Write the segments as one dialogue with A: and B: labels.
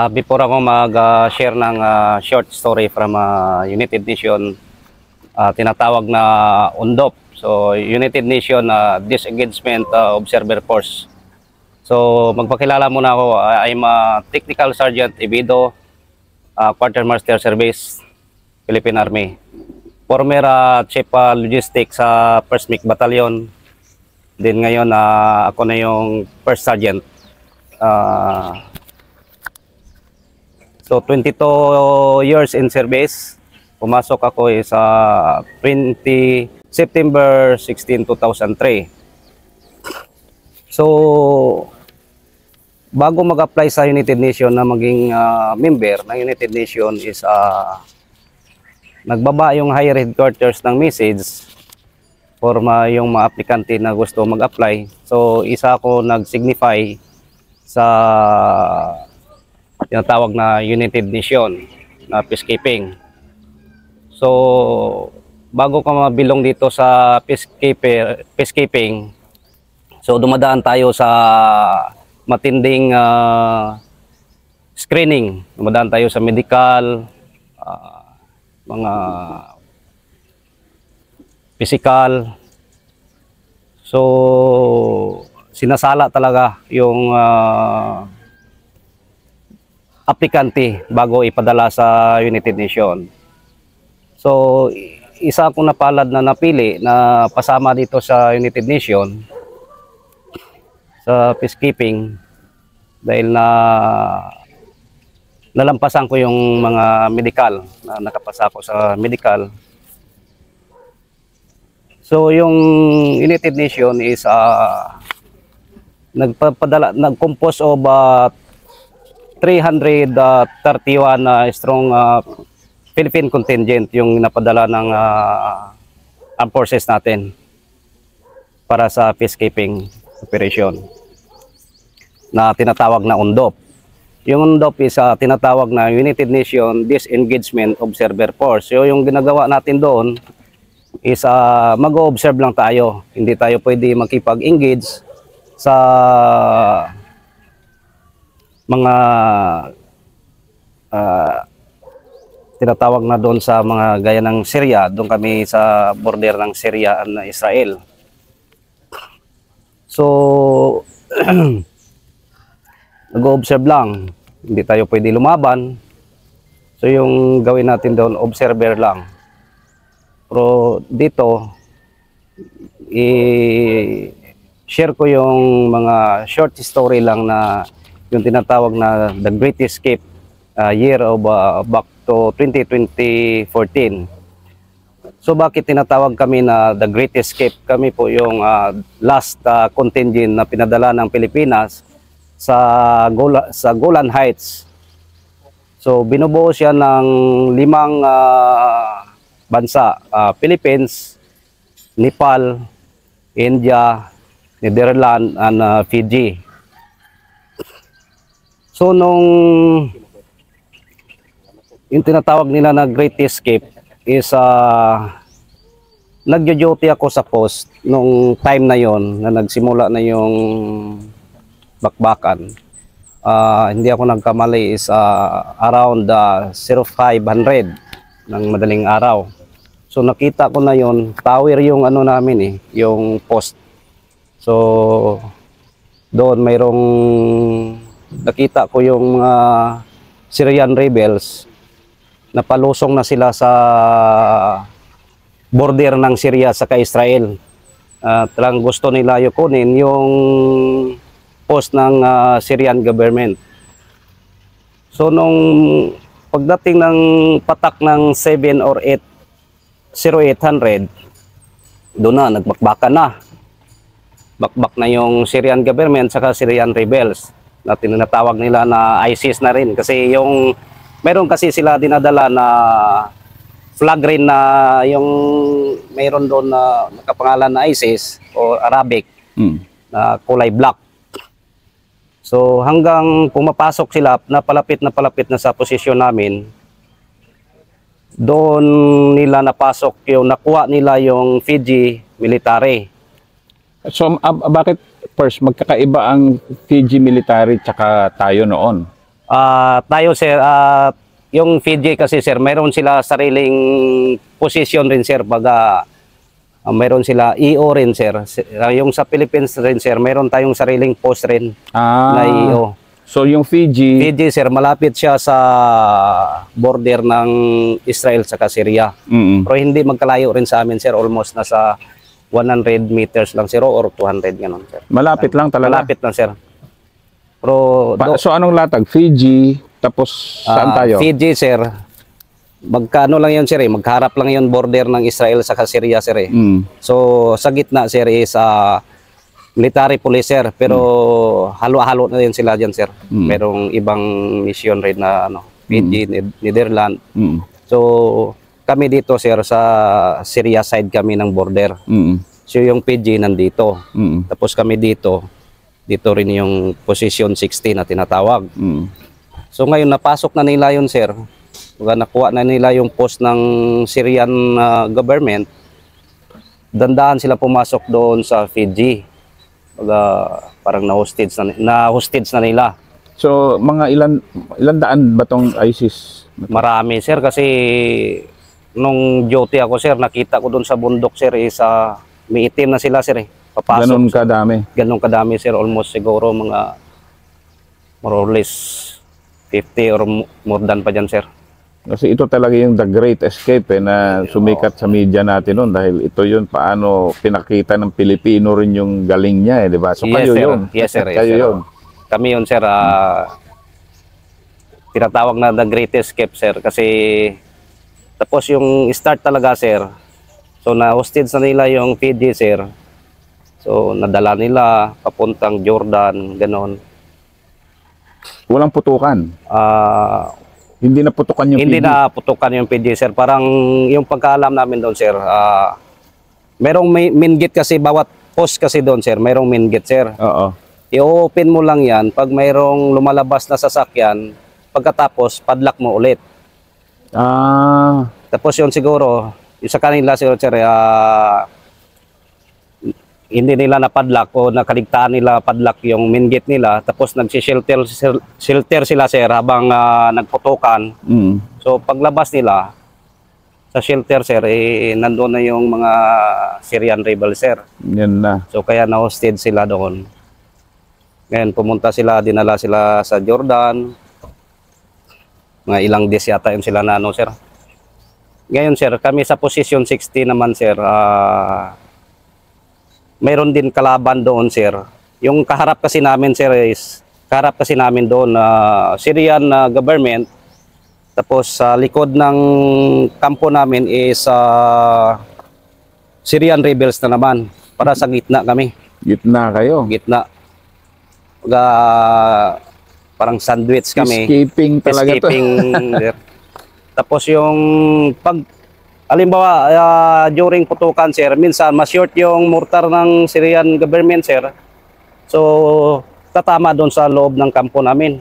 A: Before ako mag-share ng short story from United Nation, tinatawag na UNDOF. So, United Nation Disengagement Observer Force. So, magpakilala muna ako. I'm a Technical Sergeant Ibido, Quartermaster Service, Philippine Army. Former Chief Logistics sa 1st MiC Battalion. Then ngayon, ako na yung First Sergeant. So 22 years in service. Pumasok ako sa September 16, 2003. So bago mag-apply sa United Nation na maging member ng United Nation is nagbaba yung higher headquarters ng message for yung mga aplikante na gusto mag-apply. So isa ako nag-signify sa tinatawag na United Nation na peacekeeping. So bago ka mabilong dito sa peacekeeping, so dumadaan tayo sa matinding screening. Dumadaan tayo sa medical, mga physical. So sinasala talaga yung aplikante bago ipadala sa United Nation. So isa akong napalad na napili na pasama dito sa United Nation sa peacekeeping dahil nalampasan ko yung mga medical, na nakapasa ako sa medical. So yung United Nation is nag-compose of 331 strong Philippine contingent yung napadala ng armed forces natin para sa peacekeeping operation na tinatawag na UNDOF. Yung UNDOF is tinatawag na United Nation Disengagement Observer Force. So yung ginagawa natin doon is mag-o-observe lang tayo. Hindi tayo pwede makipag-engage sa mga tinatawag na doon sa mga gaya ng Syria. Doon kami sa border ng Syria at Israel. So nag-observe lang, hindi tayo pwede lumaban. So yung gawin natin doon, observer lang. Pero dito i-share ko yung mga short story lang na yung tinatawag na The Great Escape, year of back to 2014. So bakit tinatawag kami na The Great Escape? Kami po yung last contingent na pinadala ng Pilipinas sa Golan Heights. So binubuo siya ng 5 bansa, Philippines, Nepal, India, Netherlands, and Fiji. So nung yung tinatawag nila na Great Escape is nagjo-duty ako sa post nung time na yon na nagsimula na yung bakbakan. Hindi ako nagkamali is around 0500 ng madaling araw. So nakita ko na yon, tower yung ano namin yung post. So doon mayroong nakita ko yung mga Syrian rebels na palusong na sila sa border ng Syria sa Israel. Talagang gusto nila yukunin yung post ng Syrian government. So nung pagdating ng patak ng 7 or 0800, doon na, nagbakbakan na. Bakbak na yung Syrian government saka Syrian rebels na tinatawag nila na ISIS na rin. Kasi yung meron kasi sila dinadala na flag rin na yung meron doon na nakapangalan na ISIS o Arabic na kulay black. So hanggang pumapasok sila, napalapit na sa posisyon namin, doon nila napasok yung nakuha nila yung Fiji military.
B: So bakit first magkakaiba ang Fiji military tsaka tayo noon?
A: Tayo sir, yung Fiji kasi sir, mayroon sila sariling position rin sir pag mayroon sila EO rin sir. Yung sa Philippines rin sir, mayroon tayong sariling post rin na EO.
B: So yung Fiji,
A: Fiji sir, malapit siya sa border ng Israel sa Syria. Pero hindi magkalayo rin sa amin sir, almost nasa 100 meters lang sir or 200 ganun sir.
B: malapit lang talaga.
A: Malapit lang sir. Pero
B: So anong latag? Fiji, tapos saan tayo?
A: Fiji sir, magkano lang yun sir eh, magharap lang yun border ng Israel sa Syria sir eh. So sa gitna sir is military police sir, pero halo-halo na yun sila dyan sir. Merong ibang mission rin na Fiji, Netherlands. So kami dito sir sa Syria side kami ng border. So yung Fiji nandito. Tapos kami dito rin yung position 60 na tinatawag. So ngayon napasok na nila yun sir. Nakuha na nila yung post ng Syrian government. Dandahan sila pumasok doon sa Fiji. Parang na-hostage na nila.
B: So mga ilan daan ba tong ISIS?
A: Marami sir kasi nung duty ako sir, nakita ko doon sa bundok sir is may itim na sila sir eh. Papasok.
B: Ganun kadami.
A: Ganun kadami sir, almost siguro mga more or less 50 or more than pa dyan sir.
B: Kasi ito talaga yung The Great Escape na sumikat sa media natin noon dahil ito yun paano pinakita ng Pilipino rin yung galing niya di ba? So
A: Yes,
B: kayo
A: sir.
B: yun.
A: Yes sir.
B: Kayo yun.
A: Kami yun sir, tinatawag na The Great Escape sir kasi tapos yung start talaga sir. So na-hostage na nila yung Fiji sir. So nadala nila papuntang Jordan, ganon.
B: Walang putukan. Hindi na putukan yung
A: Hindi
B: Fiji.
A: na putukan yung Fiji sir. Parang yung pagkaalam namin doon sir, merong main gate kasi bawat post kasi doon sir, merong main gate sir.
B: Oo.
A: I-open mo lang yan pag mayroong lumalabas na sasakyan, pagkatapos padlock mo ulit. Tapos yun siguro, yung sa kanila sir, hindi nila napadlock o nakaligtaan nila padlock yung main gate nila, tapos nagsi-shelter sila sir habang nagputukan. So paglabas nila sa shelter sir, nandoon na yung mga Syrian rebels sir.
B: Yan na.
A: So kaya na-hostage sila doon. Ngayon pumunta sila, dinala sila sa Jordan. Mga ilang days yata yun sila na sir. Ngayon sir, kami sa position 60 naman sir, mayroon din kalaban doon sir. Yung kaharap kasi namin sir is, kaharap kasi namin doon Syrian government. Tapos sa likod ng kampo namin is Syrian rebels na naman. Para sa gitna kami.
B: Gitna kayo.
A: Gitna. Parang sandwich kami.
B: Escaping talaga to.
A: Sir. Tapos yung halimbawa, during putukan sir, minsan ma-short yung mortar ng Syrian government sir. So, tatama doon sa loob ng kampo namin.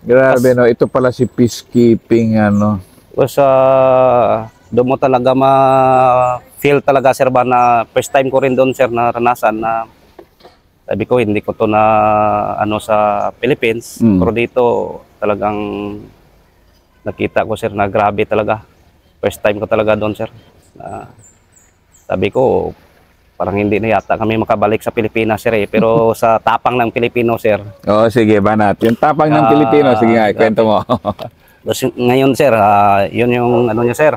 B: Grabe no, ito pala si peacekeeping
A: Tapos, doon mo talaga ma-feel talaga sir ba na first time ko rin doon sir naranasan na sabi ko hindi ko to na sa Philippines. Pero dito talagang nakita ko sir na grabe talaga. First time ko talaga doon, sir. Sabi ko, parang hindi na yata kami makabalik sa Pilipinas, sir. Pero sa tapang ng Pilipino, sir.
B: Oo, sige, banat. Yung tapang ng Pilipino, sige nga, kwento mo.
A: Ngayon, sir, yun yung niya, sir.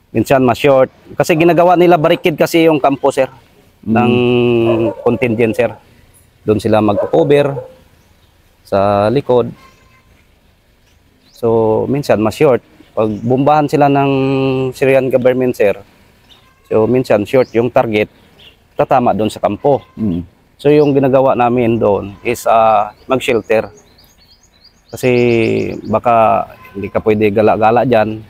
A: Minsan, ma-short. Kasi ginagawa nila barricade kasi yung kampo, sir. Ng contingent, sir. Doon sila mag-cover sa likod. So, minsan, ma-short. Pag bombahan sila ng Syrian government, sir, so minsan short yung target, tatama doon sa kampo. So yung ginagawa namin doon is mag-shelter. Kasi baka hindi ka pwede gala-gala dyan.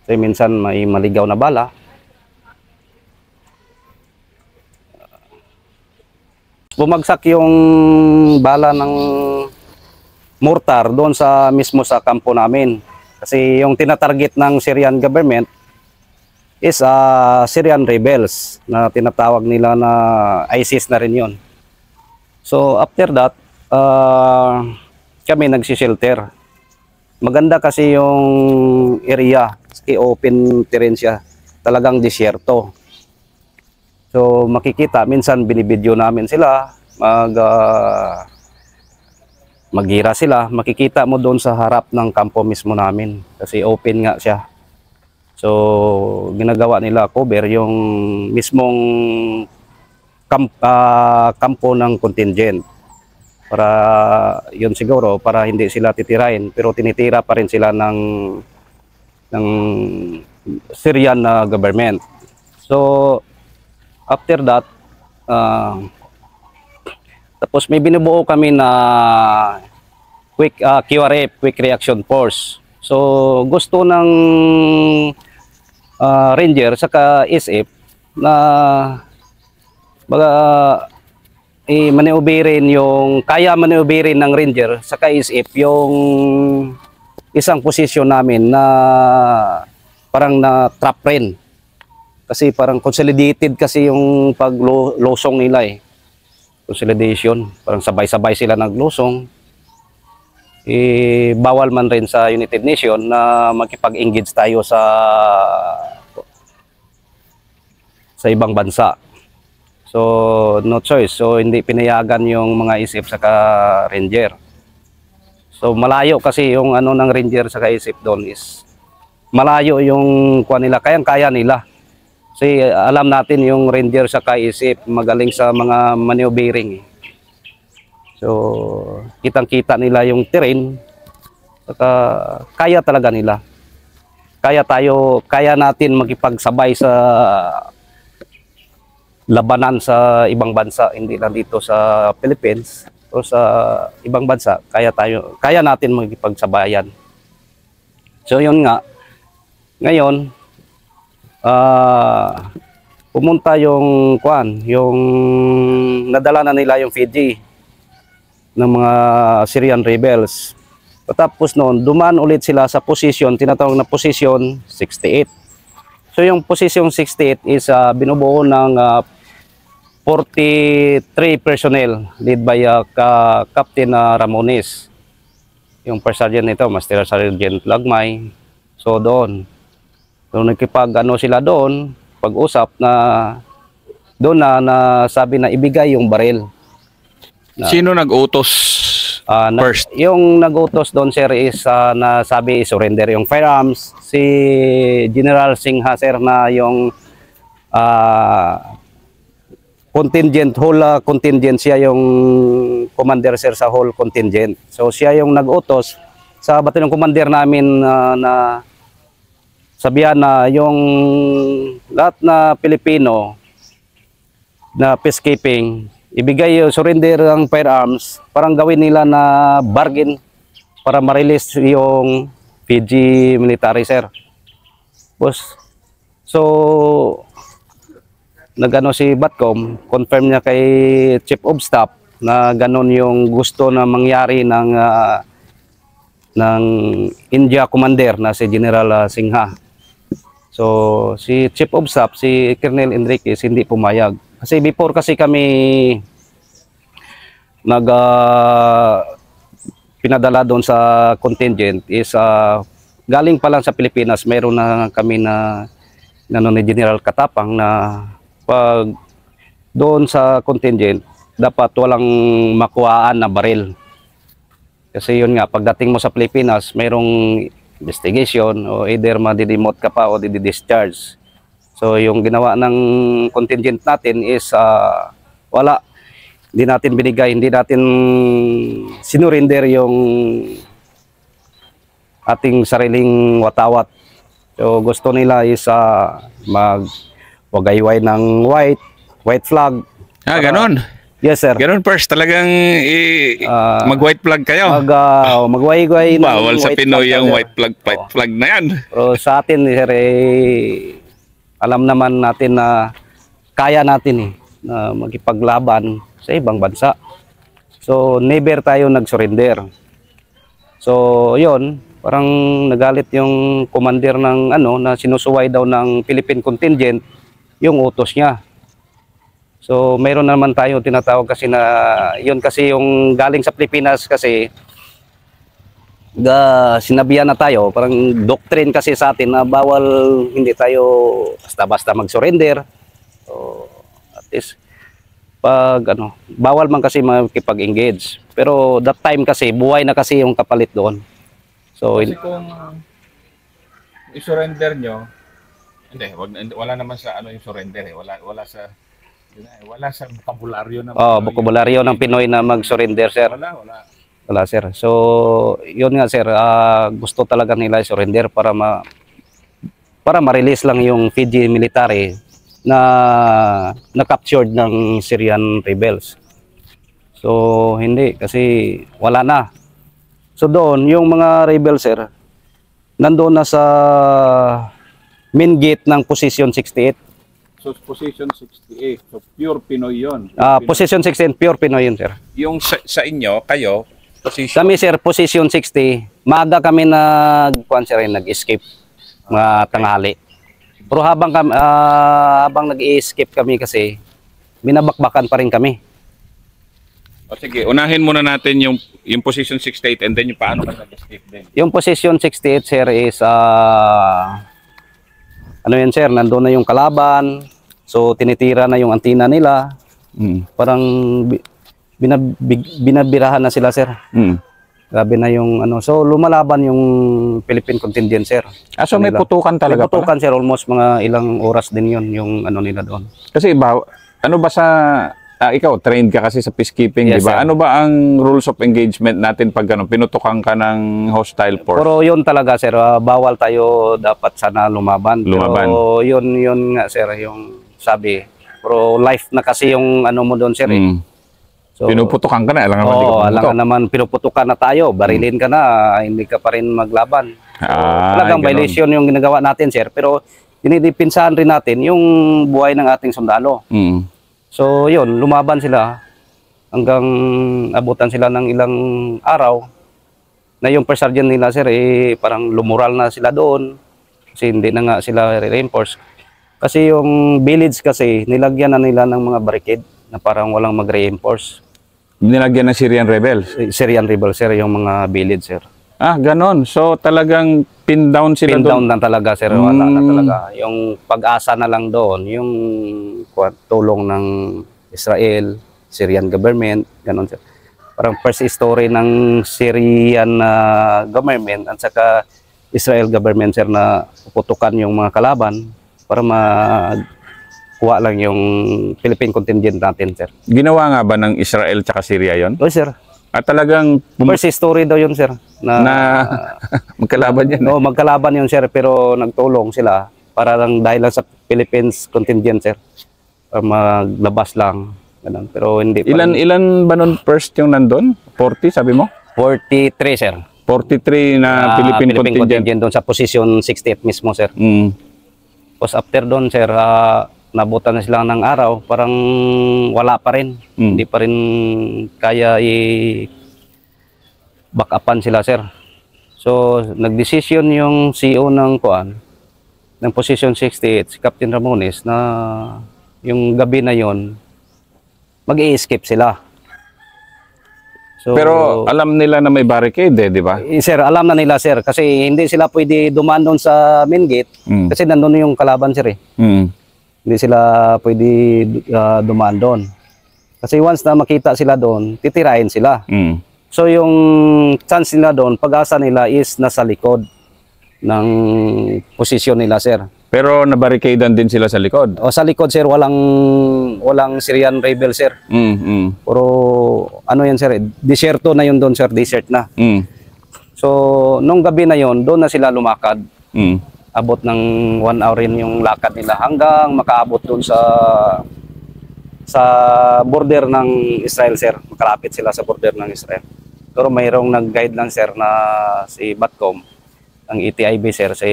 A: Kasi minsan may maligaw na bala. Bumagsak yung bala ng mortar doon mismo sa kampo namin. Kasi yung tinatarget ng Syrian government is Syrian rebels na tinatawag nila na ISIS na rin yun. So after that, kami nagsishelter. Maganda kasi yung area, open terrain siya, talagang disyerto. So makikita, minsan binibidyo namin sila, magira sila, makikita mo doon sa harap ng kampo mismo namin kasi open nga siya. So ginagawa nila cover yung mismong kampo ng contingent para yun siguro para hindi sila titirain, pero tinitira pa rin sila ng Syrian na government. So after that tapos may binubuo kami na QRF, Quick Reaction Force. So gusto ng Ranger saka SF na maneuverin yung kaya maneuverin ng Ranger saka SF yung isang posisyon namin na parang na trap rin. Kasi parang consolidated kasi yung paglusong nila eh. Consolidation, parang sabay-sabay sila naglusong. Bawal man rin sa United Nation na makipag-engage tayo sa ibang bansa. So no choice, so hindi pinayagan yung mga isip saka Ranger. So malayo kasi yung ano ng Ranger saka isip doon is malayo yung kuha nila, kaya nila. Kasi alam natin yung Ranger saka isip magaling sa mga maneuvering. So kitang-kita nila yung terrain, saka kaya talaga nila. Kaya natin makipagsabay sa labanan sa ibang bansa, hindi lang dito sa Philippines o sa ibang bansa, kaya natin magipagsabayan. So yun nga, ngayon pumunta yung nadala na nila yung Fiji ng mga Syrian rebels. Tapos noon, dumaan ulit sila sa position, tinatawag na position 68. So yung position 68 is binubuo ng 43 personnel led by Captain Ramones. Yung first sergeant nito, Master Sergeant Lagmay. So doon sila doon, pag-usap na doon na sabi na ibigay yung baril.
C: Sino nag-utos first?
A: Yung nag-utos doon, sir, is na sabi surrender yung firearms. Si General Singha, sir, na yung contingent, whole contingent, siya yung commander, sir, sa whole contingent. So siya yung nag-utos sa batalyon commander namin na sabihan na yung lahat na Pilipino na peacekeeping, ibigay yung surrender ang firearms, parang gawin nila na bargain para ma-release yung Fiji military, sir. Boss. So nagano si Batcom, confirm niya kay Chief of Staff na ganon yung gusto na mangyari ng India commander na si General Singha. So si Chief of Staff, si Colonel Enriquez, hindi pumayag. Kasi before kasi kami pinadala doon sa contingent is galing pa lang sa Pilipinas, mayroon na kami na ni General Katapang na pag doon sa contingent dapat walang makuhaan na baril. Kasi yun nga, pagdating mo sa Pilipinas, mayroong investigation o either madidimot ka pa o didischarge. So yung ginawa ng contingent natin is wala. Hindi natin binigay, hindi natin sinurinder yung ating sariling watawat. So gusto nila is wagayway ng white flag.
C: Ganon.
A: Yes, sir.
C: Ganon first, talagang mag-white flag kayo.
A: Magwayway ng
C: bawal sa
A: white
C: Pinoy
A: flag,
C: yung
A: sir.
C: white flag na yan.
A: Pero sa atin, sir, alam naman natin na kaya natin na magipaglaban sa ibang bansa. So never tayo nag-surrender. So yun, parang nagalit yung commander ng na sinusuway daw ng Philippine contingent yung utos niya. So mayroon naman tayo tinatawag kasi na yun kasi yung galing sa Pilipinas kasi sinabihan na tayo, parang doctrine kasi sa atin na bawal, hindi tayo basta-basta mag-surrender. So, at least, pag bawal man kasi makipag-engage. Pero that time kasi, buhay na kasi yung kapalit doon. So,
C: Kasi kung i-surrender nyo, wala naman sa yung surrender eh. Wala sa bokabularyo ng
A: bokabularyo ng Pinoy na mag-surrender, sir. Wala, sir. So, yun nga, sir, gusto talaga nila i-surrender para ma-release lang yung Fiji military na na-captured ng Syrian rebels. So, hindi, kasi wala na. So, doon, yung mga rebels, sir, nandoon na sa main gate ng Position 68.
C: So, Position 68. So, pure Pinoy yun.
A: Position 68, pure Pinoy yun, sir.
C: Yung sa inyo, kayo, position...
A: Kami, sir, Position 60, maaga kami nag-escape mga tanghali. Pero habang nag-escape kami kasi, binabakbakan pa rin kami.
C: O sige, unahin muna natin yung Position 68 and then yung paano ka nag-escape din.
A: Yung Position 68, sir, is yan, sir, nandoon na yung kalaban. So, tinitira na yung antina nila. Parang binabirahan na sila, sir. Grabe na yung So, lumalaban yung Philippine contingent, sir.
B: So may putukan talaga
A: May putukan, sir. Almost mga ilang oras din yun, yung nila doon.
B: Kasi ano ba sa... ikaw, trained ka kasi sa peacekeeping,
A: Yes,
B: di ba?
A: sir.
B: Ano ba ang rules of engagement natin pag pinutukan ka ng hostile force?
A: Pero yun talaga, sir. Bawal tayo dapat sana lumaban. Pero yun nga, sir, yung sabi. Pero life na kasi yung mo doon, sir. So,
B: pinuputukan ka na,
A: alangan naman pinuputukan na tayo, barilin ka na, hindi ka pa rin maglaban. So, talagang violation yung ginagawa natin, sir. Pero dinidipinsahan rin natin yung buhay ng ating sundalo. So, yun, lumaban sila hanggang abutan sila ng ilang araw na yung first sergeant nila, sir, parang lumural na sila doon kasi hindi na nga sila reinforce. Kasi yung village kasi, nilagyan na nila ng mga barricade na parang walang mag-reinforce.
B: Nilagyan ng Syrian rebels?
A: Syrian rebels, sir, yung mga village, sir.
B: Ganon. So talagang pin down sila doon?
A: Pin down na talaga, sir. Wala na talaga. Yung pag-asa na lang doon, yung tulong ng Israel, Syrian government, ganon, sir. Parang first story ng Syrian government at saka Israel government, sir, na puputukan yung mga kalaban para kuha lang yung Philippine contingent natin, sir.
B: Ginawa nga ba ng Israel tsaka Syria yon?
A: Oo, sir.
B: At talagang...
A: First story daw yun, sir. Na
B: magkalaban yan.
A: Oo, magkalaban yun, sir. Pero nagtulong sila para lang dahil lang sa Philippines contingent, sir. Para maglabas lang. Ganun. Pero hindi pa
B: Ilan ba nun first yung nandun? 40, sabi mo?
A: 43, sir.
B: 43 na Philippine contingent
A: doon sa Position 68 mismo, sir. Tapos after doon, sir, nabutan na sila ng araw, parang wala pa rin. Hindi pa rin kaya back upan sila, sir. So, nagdesisyon yung CEO ng Position 68, si Captain Ramones, na yung gabi na yon mag-i-escape sila. So,
B: pero alam nila na may barricade, di ba?
A: Sir, alam na nila, sir, kasi hindi sila pwede dumaan doon sa main gate kasi nandun yung kalaban, sir. Hindi sila pwede dumaan doon. Kasi once na makita sila doon, titirahin sila. So yung chance nila doon, pag-asa nila is nasa likod ng posisyon nila, sir.
B: Pero nabarrikadan din sila sa likod?
A: O sa likod, sir, walang Syrian rebel, sir. Pero yan, sir, deserto na yun doon, sir, desert na. So nung gabi na yon, doon na sila lumakad. Abot ng 1 hour rin yung lakad nila hanggang makaabot doon sa border ng Israel, sir. Makalapit sila sa border ng Israel. Pero mayroong nag-guide lang, sir, na si Batcom, ang ETIB, sir, si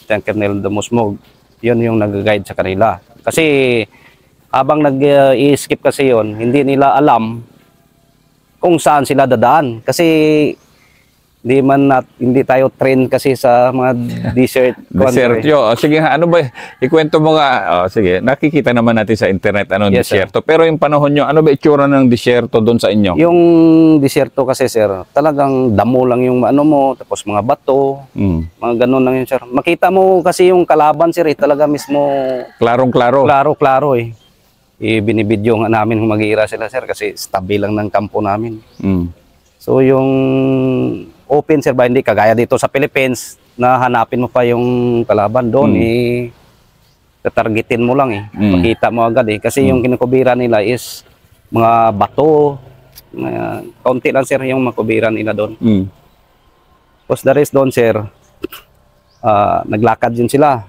A: Colonel Damusmog. Yun yung nag-guide sa kanila. Kasi habang nag-i-skip kasi yun, hindi nila alam kung saan sila dadaan. Kasi hindi tayo train kasi sa mga desert.
B: Desertyo. O, sige, ano ba? Ikwento mo nga. O, sige, nakikita naman natin sa internet anong
A: Yes, sir.
B: disyerto. Pero yung panahon nyo, ano ba itsura ng disyerto doon sa inyo?
A: Yung disyerto kasi sir, talagang damo lang yung ano mo, tapos mga bato, mga ganun lang yun sir. Makita mo kasi yung kalaban sir, talaga mismo
B: Klarong-klaro.
A: klaro eh. Binibidyo nga namin kung mag-iira sila sir kasi stabi lang ng kampo namin. So yung open sir ba, hindi kagaya dito sa Philippines na hanapin mo pa yung kalaban doon tatargetin mo lang eh. Makita mo agad eh kasi yung kinukubira nila is mga bato, kaunti lang sir yung makubiran nila doon. Tapos the rest doon sir, naglakad yun sila.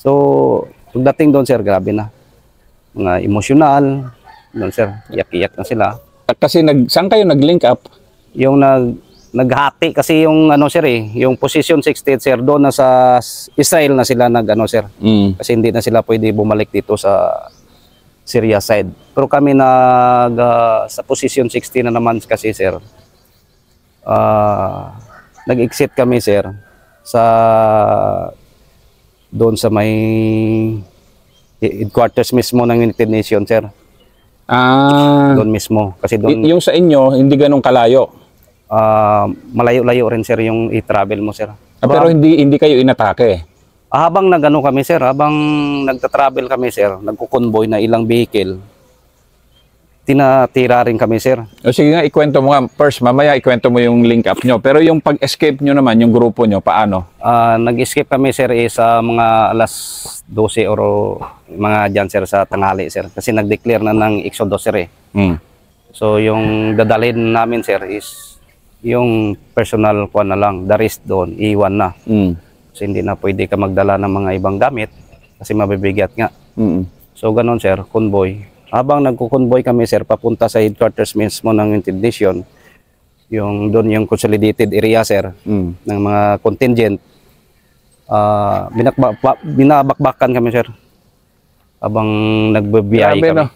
A: So pagdating doon sir, grabe na. Mga emosyonal doon sir, iyak-iyak na sila.
B: Kasi saan kayo nag-link up?
A: Yung naghati kasi yung ano sir eh, yung position 60 sir doon na sa Israel na sila sir. Kasi hindi na sila pwede bumalik dito sa Syria side. Pero kami sa position 60 na naman kasi sir. Nag-exit kami sir sa doon sa may headquarters mismo ng United Nations sir. Doon mismo kasi doon
B: Yung sa inyo hindi ganun kalayo.
A: Malayo-layo rin sir yung i-travel mo sir.
B: Pero hindi kayo inatake.
A: Habang kami sir, habang nagta-travel kami sir, nagko-convoy na ilang vehicle, tinatira rin kami sir.
B: O sige nga, ikwento mo nga. First, mamaya ikwento mo yung link up nyo. Pero yung pag-escape nyo naman, yung grupo nyo, paano?
A: Nag-escape kami sir sa mga alas 12 or mga dyan sir sa tanghali sir. Kasi nag-declare na ng Exodus sir eh. So yung dadalhin namin sir is yung personal kuha na lang, the rest doon, iwan na. Kasi hindi na pwede ka magdala ng mga ibang gamit kasi mabibigat nga. So ganun sir, convoy. Habang nagko-convoy kami sir, papunta sa headquarters mismo ng United Nations, yung doon yung consolidated area sir, ng mga contingent, binabakbakan kami sir. Habang nagbabiyay kami.
B: No?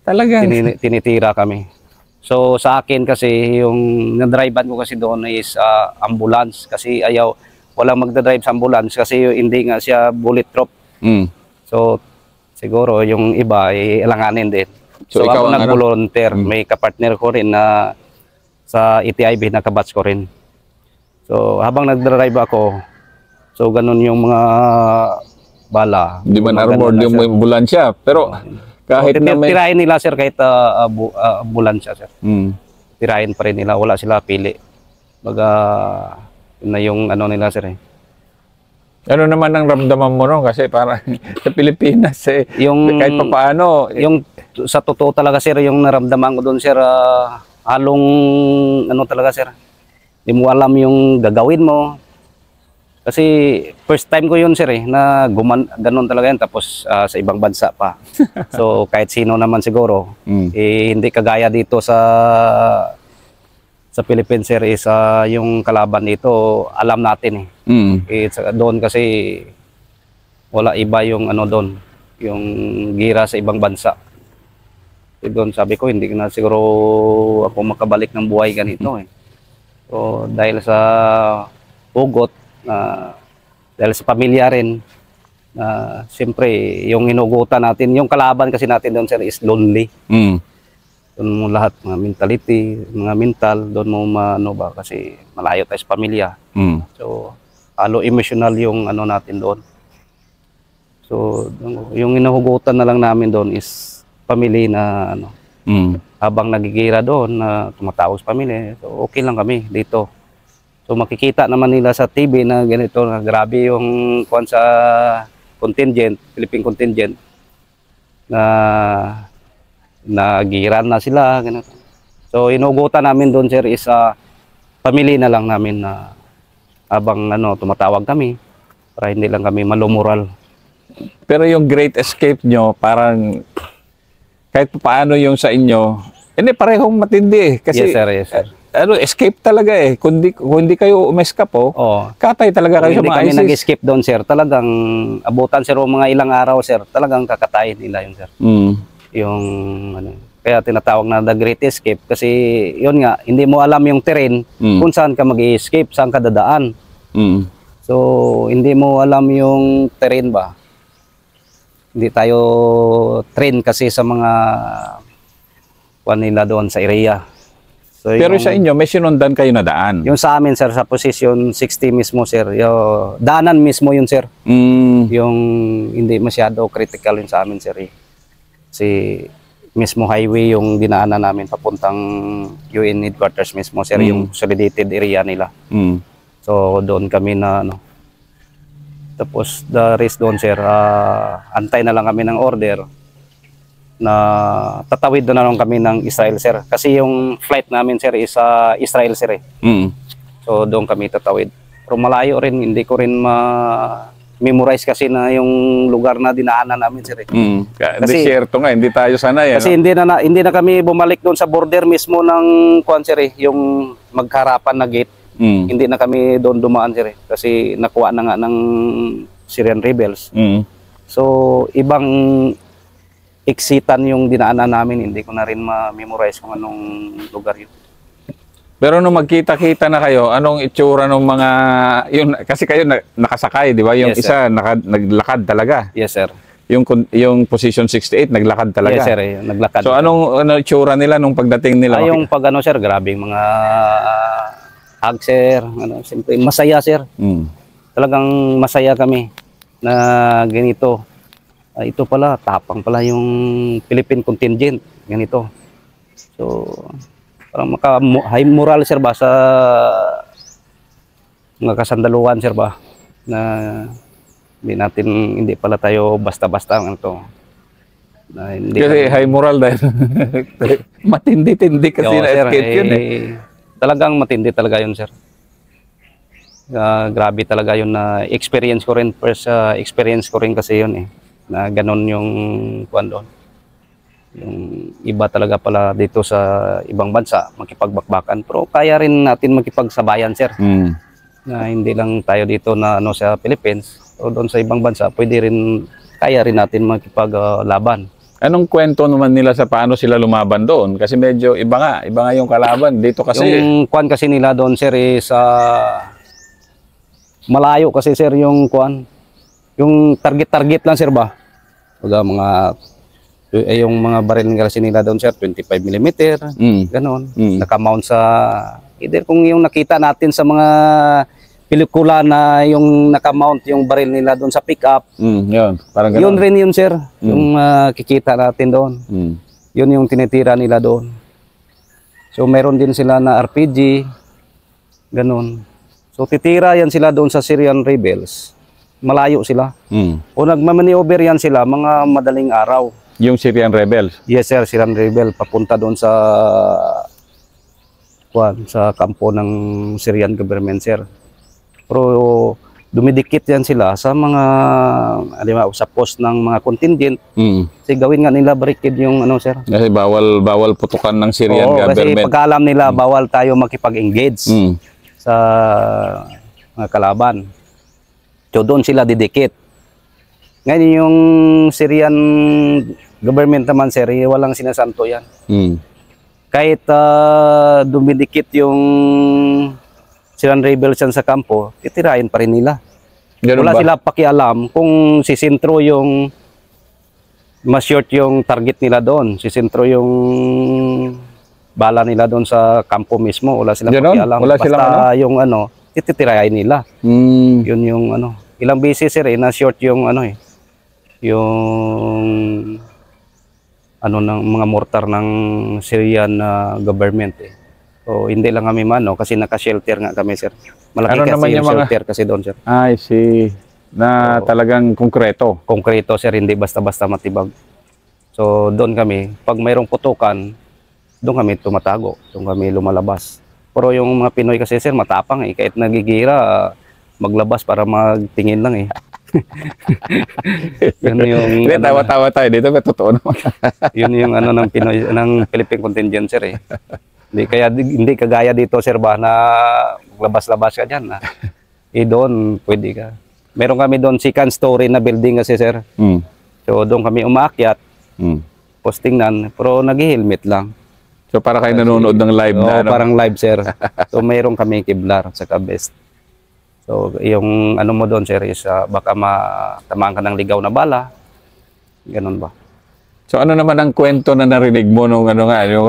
B: Talagang.
A: Tinitira kami. So sa akin kasi yung nadrivean ko kasi doon is ambulance kasi walang magdadrive sa ambulance kasi hindi nga siya bulletproof. So siguro yung iba alanganin din. So
B: ikaw
A: ako nag-volunteer, may kapartner ko rin na sa ETIB, nakabatch ko rin. So habang nagdrive ako, so ganun yung mga bala.
B: Di ba na-armored yung ambulansya? Pero kahit na may...
A: Tirahin nila sir kahit ambulansya sir. Tirahin pa rin nila, wala sila pili. Baga yun na yung ano nila sir eh.
B: Ano naman ang ramdaman mo no? Kasi parang sa Pilipinas kahit pa paano.
A: Yung sa totoo talaga sir, yung naramdaman ko doon sir, halong ano talaga sir. Hindi mo alam yung gagawin mo. Kasi first time ko yun sir eh, na ganun talaga yan, tapos sa ibang bansa pa. So kahit sino naman siguro, hindi kagaya dito sa Philippines sir is yung kalaban dito, alam natin eh. Doon kasi wala iba yung ano doon, yung gira sa ibang bansa. Doon sabi ko, hindi na siguro ako makabalik ng buhay ganito eh. So dahil sa ugot, dahil sa pamilya rin, siyempre yung hinugutan natin, yung kalaban kasi natin doon sir is lonely. Doon mo lahat, mga mentality, mga mental, doon mo kasi malayo tayo sa pamilya. So halo emotional yung ano natin doon. So yung hinuhugutan na lang namin doon is family na ano. Habang nagigira doon na tumatawag sa pamilya, so okay lang kami dito. So makikita naman nila sa TV na ganito, na grabe yung kuwan sa contingent, Philippine contingent, na nagiran na sila, ganito. So inugutan namin doon sir is family na lang namin na habang tumatawag kami para hindi lang kami malumural.
B: Pero yung Great Escape nyo, parang kahit paano yung sa inyo, hindi parehong matindi eh. Kasi
A: Yes sir, yes sir.
B: Escape talaga eh. Kung di kayo umescape katay talaga kayo sa mga
A: ISIS. Hindi kami nag-escape doon sir. Talagang abutan sir mga ilang araw sir. Talagang kakatayin nila yun sir. Yung Kaya tinatawag na the Great Escape kasi yun nga, hindi mo alam yung terrain kung saan ka mag-escape, saan ka dadaan.
B: Mm.
A: So, hindi mo alam yung terrain ba? Hindi tayo train kasi sa mga nila doon sa area. So,
B: Pero
A: yung,
B: sa inyo, may sinundan kayo na daan.
A: yung sa amin, sir, sa position 60 mismo, sir. Yung daanan mismo yun, sir.
B: Mm.
A: Yung hindi masyado critical yun sa amin, sir. Kasi mismo highway yung dinaanan namin papuntang UN headquarters mismo, sir. Yung consolidated area nila.
B: Mm.
A: So, doon kami na, ano. Tapos, the rest doon, sir, antay na lang kami ng order na tatawid doon na lang kami ng Israel, sir. Kasi yung flight namin, sir, is Israel, sir.
B: Mm.
A: So, doon kami tatawid. Pero malayo rin, hindi ko rin ma-memorize kasi na yung lugar na dinaanan namin, sir.
B: Mm.
A: Kasi-
B: Desierto nga, hindi tayo sanay.
A: Kasi hindi na kami bumalik doon sa border mismo ng kuan, sir, yung magharapan na gate.
B: Mm.
A: Hindi na kami doon dumaan, sir. Kasi nakuha na nga ng Syrian rebels.
B: Mm.
A: So, ibang exitan yung dinaanan namin. Hindi ko na rin ma-memorize kung anong lugar yun.
B: Pero nung magkita-kita na kayo, anong itsura ng mga, yun, kasi kayo nakasakay, di ba? Yung
A: Yes,
B: isa naglakad talaga.
A: Yes, sir.
B: Yung position 68, naglakad talaga.
A: Yes, sir. Naglakad.
B: So anong itsura nila nung pagdating nila?
A: Yung pag ano, sir, grabing mga hug, sir. Ano, siyempre, masaya, sir.
B: Mm.
A: Talagang masaya kami na ganito. Ito pala, tapang pala yung Philippine contingent. Ganito. So, parang high moral, sir, ba, sa mga kasandaluhan, sir, ba, na hindi pala tayo basta-basta to. Na hindi
B: Kasi high moral dahil matindi-tindi kasi
A: Yo,
B: na
A: sir,
B: escape yun eh.
A: Talagang matindi talaga yun, sir. Grabe talaga yun na experience ko rin. First experience ko rin kasi yun eh. Na ganun yung kuwan doon. Yung iba talaga pala dito sa ibang bansa, makipagbakbakan. Pero kaya rin natin makipagsabayan, sir.
B: Mm.
A: Na hindi lang tayo dito na ano sa Philippines. O doon sa ibang bansa, kaya rin natin makipaglaban.
B: Anong kwento naman nila sa paano sila lumaban doon? Kasi medyo iba nga yung kalaban. Dito kasi,
A: Yung kuwan kasi nila doon, sir, is malayo kasi, sir, yung kuwan. Yung target lang, sir, ba? Yung mga baril ng kasi nila doon, sir, 25mm, ganon. Nakamount sa, either kung yung nakita natin sa mga pelikula na yung nakamount yung baril nila doon sa pick-up,
B: yun, parang ganon.
A: yun rin yun, sir, yung kikita natin doon. Yun yung tinitira nila doon. So, meron din sila na RPG, ganon. So, titira yan sila doon sa Syrian rebels. Malayo sila. O nagmamaneuver yan sila mga madaling araw.
B: Yung Syrian rebels.
A: Yes, sir, Syrian rebel papunta doon sa kampo ng Syrian government, sir. Pero dumidikit yan sila sa mga sa post ng mga contingent. Kasi gawin nga nila barricade yung ano, sir.
B: Kasi bawal putukan ng Syrian government.
A: Kasi pagkaalam nila bawal tayo makipag-engage sa mga kalaban. So doon sila didikit. Ngayon yung Syrian government naman, sir, walang sinasanto yan. Kahit dumidikit yung Syrian rebels yan sa kampo, titirahin pa rin nila.
B: Ganun
A: Wala
B: ba?
A: sila pakialam kung sisintro yung mas short yung target nila doon. Sisintro yung bala nila doon sa kampo mismo. Wala silang
B: Ganun?
A: pakialam.
B: Wala
A: Basta
B: silang
A: yung titirahin nila. Yun yung ilang beses, sir, na short yung yung ng mga mortar ng Syrian government eh. So hindi lang kami kasi naka-shelter nga kami, sir. Malaki
B: Ano
A: kasi
B: naman
A: yung
B: yung mga-
A: shelter kasi doon, sir.
B: I see. Na talagang konkreto.
A: Konkreto, sir, hindi basta-basta matibag. So doon kami, pag mayroong putukan, doon kami tumatago, doon kami lumalabas. Pero yung mga Pinoy kasi, sir, matapang eh. Kahit nagigira, maglabas para magtingin lang eh. Yun yung
B: Hindi, tawa-tawa tayo dito, pero totoo naman.
A: yun yung ng Pinoy, ng Philippine contingent, sir eh. Hindi kagaya dito, sir, ba, na maglabas-labas ka diyan. Doon pwede ka. Meron kami doon second story na building kasi, sir. So doon kami umaakyat. postingnan, pero nag-helmet lang.
B: So para kayo nanonood ng live
A: Oo,
B: na ano?
A: parang live, sir. So, mayroon kami Kevlar sa best. So, yung ano mo doon, sir, is baka matamaan ka ng ligaw na bala. Ganun ba?
B: So ano naman ang kwento na narinig mo nung ano nga, yung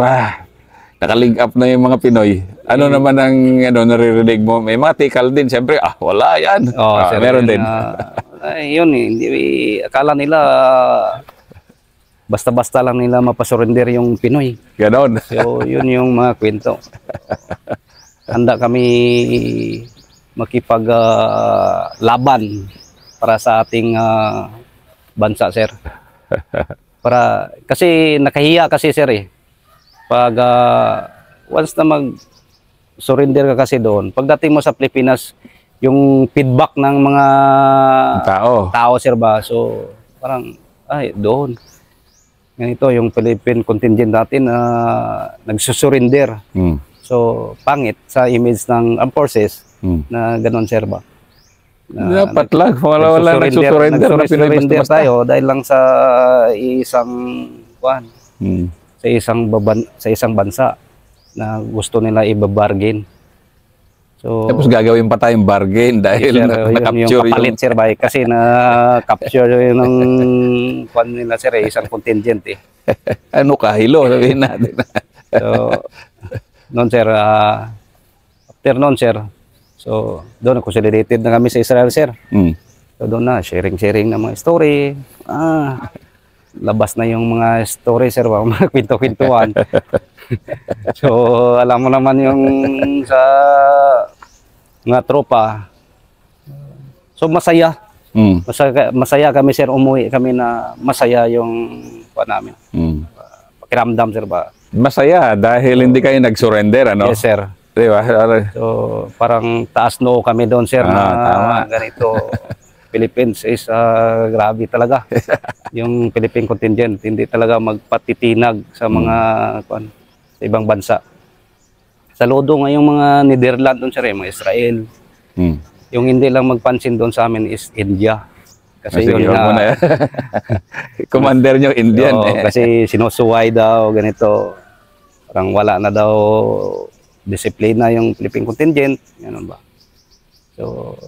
B: naka-link up na yung mga Pinoy. Ano naman ang ano naririnig mo? May mga tikal din, siyempre, wala yan.
A: Oo, sir.
B: Meron din.
A: Yun eh, akala nila basta-basta lang nila mapasurrender yung Pinoy.
B: Ganon.
A: So, yun yung mga kwento. Handa kami makipag-laban para sa ating bansa, sir. Kasi nakahiya kasi, sir, eh. Pag once na mag-surrender ka kasi doon, pagdating mo sa Pilipinas, yung feedback ng mga tao, sir, ba? So, parang, doon. Ganito, yung Philippine contingent natin na nagsusurrender. So, pangit sa image ng armed forces na gano'n, sir, ba?
B: Dapat lang, wala nagsusurrender na Pinoy basta-basta.
A: Tayo dahil lang sa isang sa isang bansa na gusto nila i-bargain. So,
B: tapos gagawin pa tayong bargain dahil na-capture
A: yung kapalit, sir, ba? Kasi na-capture yung nila, sir, isang contingent, eh.
B: Ano kahilo, sabihin natin.
A: So, noon, sir, after noon, sir, so, doon consolidated na kami sa Israel, sir. So, doon na, sharing ng mga story. Labas na yung mga story, sir, mga kwento-kwentuhan. So, alam mo naman yung sa mga tropa. So, masaya. Masaya kami, sir. Umuwi kami na masaya yung namin. Pakiramdam, sir, ba?
B: Masaya dahil hindi kayo nag-surrender, ano?
A: Yes, sir.
B: Diba?
A: So, parang taas no kami doon, sir, na ganito. Philippines is grabe talaga. Yung Philippine contingent, hindi talaga magpatitinag sa mga sa ibang bansa. Saludo nga yung mga Netherlands doon, sir, mga Israel. Yung hindi lang magpansin doon sa amin is India. Kasi yun na,
B: commander nyo Indian.
A: Kasi sinusuway daw, ganito. Parang wala na daw disiplina yung Philippine contingent. Ganun ba? So,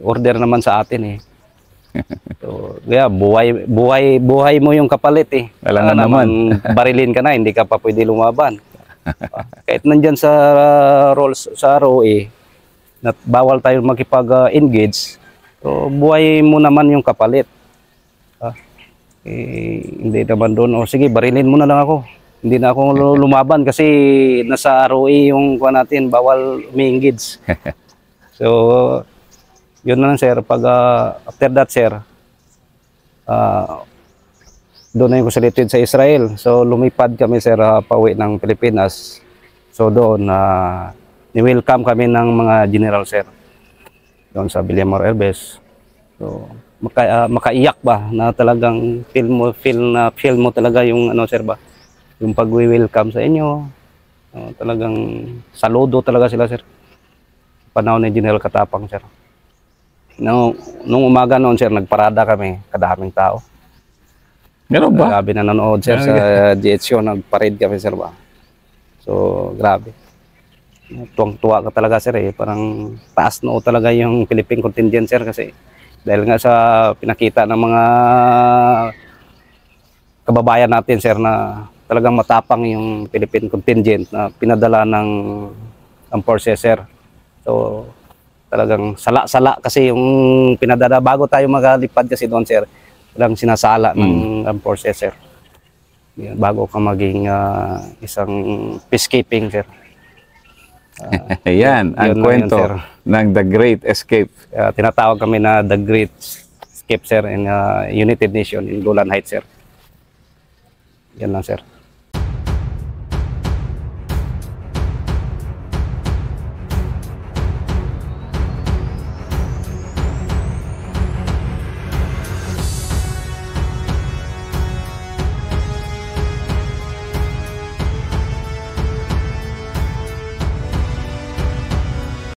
A: order naman sa atin, eh. So, kaya buhay mo yung kapalit, eh.
B: Wala na naman.
A: Barilin ka na, hindi ka pa pwede lumaban. Kahit nandyan sa roles sa ROE, na bawal tayo makipag-engage, so buhay mo naman yung kapalit. Hindi naman doon, sige, barilin mo na lang ako. Hindi na ako lumaban kasi nasa ROE yung natin, bawal umi-engage. So, yun na lang, sir. Pag after that, sir, doon na yung consolidated sa Israel. So, lumipad kami, sir, pauwi ng Pilipinas. So, doon, ni-welcome kami ng mga general, sir. Doon sa Villamor Air Base. So, makaiyak ba na talagang feel mo talaga yung sir, ba? Yung pag-welcome sa inyo. Talagang saludo talaga sila, sir. Panahon ni General Katapang, sir. Nung umaga noon, sir, nagparada kami, kadaming tao.
B: Gano'n ba?
A: Grabe na nanood, sir, sa GHO, nagparade kami, sir, ba? So, grabe. Tuwang-tuwa ka talaga, sir, eh. Parang taas noo talaga yung Philippine contingent, sir, kasi dahil nga sa pinakita ng mga kababayan natin, sir, na talagang matapang yung Philippine contingent na pinadala ng forces, sir. So, talagang sala-sala kasi yung pinadala bago tayo magalipad kasi doon, sir. Talagang sinasala ng forces, sir. Yan, bago ka maging isang peacekeeping, sir.
B: Yan, ang kwento ng The Great Escape.
A: Tinatawag kami na The Great Escape, sir, in United Nations in Golan Heights, sir. Yan lang, sir.